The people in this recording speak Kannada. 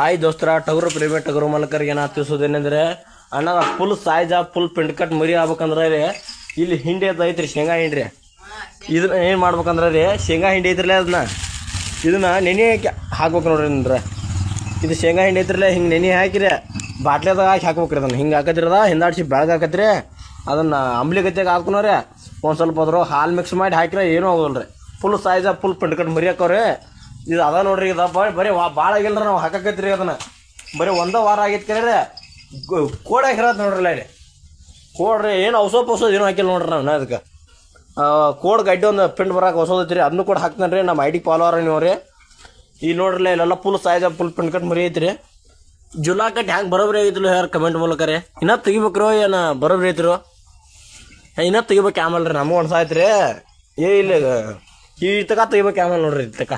ಹಾಯ್ ದೋಸ್ತರ, ಟಗರು ಪ್ರೇಮಿ ಟಗರು ಮಲಕರಿಗೆ ನಾ ತಿಳಿಸೋದೇನೆಂದ್ರೆ ಅಣ್ಣ ಫುಲ್ ಸಾಯ್ಜ ಫುಲ್ ಪೆಂಟ್ ಕಟ್ ಮರಿ ಆಗ್ಬೇಕಂದ್ರೆ ರೀ ಇಲ್ಲಿ ಹಿಂಡಿ ಅದು ಐತ್ರಿ, ಶೇಂಗಾ ಹಿಂಡ್ರಿ. ಇದನ್ನ ಏನು ಮಾಡ್ಬೇಕಂದ್ರೆ ರೀ, ಶೇಂಗಾ ಹಿಂಡಿ ಐತ್ರಲ್ಲ ಇದನ್ನ ನೆನೆ ಹಾಕ್ಬೇಕು ನೋಡ್ರಿ. ಅಂದ್ರೆ ಇದು ಶೇಂಗಾ ಹಿಂಡಿ ಐತ್ರಲ್ಲ ಹಿಂಗೆ ನೆನೆ ಹಾಕಿರಿ ಬಾಟ್ಲೆದಾಗ ಹಾಕ್ಬೇಕ್ರಿ. ಅದನ್ನು ಹಿಂಗೆ ಹಾಕತ್ತಿರದ ಹಿಂದಾಡ್ಸಿ ಬೆಳಗ್ಗೆ ಹಾಕತ್ರಿ. ಅದನ್ನು ಅಂಬ್ಲಿ ಗತಿಯಾಗ ಹಾಕ್ಕೊನೋರಿ ಒಂದು ಸ್ವಲ್ಪ ಅದ್ರ ಹಾಲು ಮಿಕ್ಸ್ ಮಾಡಿ ಹಾಕಿರ ಏನೂ ಆಗೋಲ್ಲ ರೀ. ಫುಲ್ ಸಾಯ್ಜ ಫುಲ್ ಪೆಂಟ್ ಕಟ್ ಮರಿ ಹಾಕೋರಿ. ಇದು ಅದ ನೋಡ್ರಿ, ಇದು ಬರೀ ಭಾಳ ಆಗಿಲ್ಲ ನಾವು ಹಾಕಕೈತ್ರಿ. ಅದನ್ನ ಬರೀ ಒಂದೇ ವಾರ ಆಗೈತೆ ಕೇಳ್ರಿ. ಕೋಡಾಗ ಇರತ್ತೆ ನೋಡ್ರಲ್ಲ ಇಲ್ಲಿ ಕೋಡ್ರಿ, ಏನು ಔಸೋದು ಏನೂ ಹಾಕಿಲ್ಲ ನೋಡ್ರಿ. ನಾವು ಅದಕ್ಕೆ ಕೋಡ್ ಗಡ್ಡಿ ಒಂದು ಪ್ರಿಂಟ್ ಬರೋಕೆ ಹೊಸೋದೈತ್ರಿ, ಅದನ್ನು ಕೂಡ ಹಾಕ್ತಾನೆ ರೀ. ನಮ್ಮ ಐಡಿ ಫಾಲೋವರ್ ನೀವು ರೀ. ಇಲ್ಲಿ ನೋಡ್ರಲ್ಲ ಇಲ್ಲೆಲ್ಲ ಫುಲ್ ಸಾಯ್ಜ ಫುಲ್ ಪ್ರಿಂಟ್ ಕಟ್ ಮರಿ ಐತ್ರಿ. ಜುಲಾ ಕಟ್ ಹ್ಯಾಂಗೆ ಬರೋಬ್ರಿ ಐತಿಲ್ಲ ಯಾರು ಕಮೆಂಟ್ ಮೂಲಕ ರೀ. ಇನ್ನೂ ತೆಗಿಬೇಕ್ರೋ ಏನು ಬರೋಬ್ರಿ ಐತಿರೋ, ಇನ್ನೂ ತೆಗಿಬೇಕು ಆಮೇಲೆ ರೀ. ನಮಗೆ ಒಂದು ಸಾಯ್ತು ರೀ. ಇಲ್ಲ ಈ ತಕ ತೆಗಿಬೇಕು ಆಮೇಲೆ ನೋಡ್ರಿ ತಕ.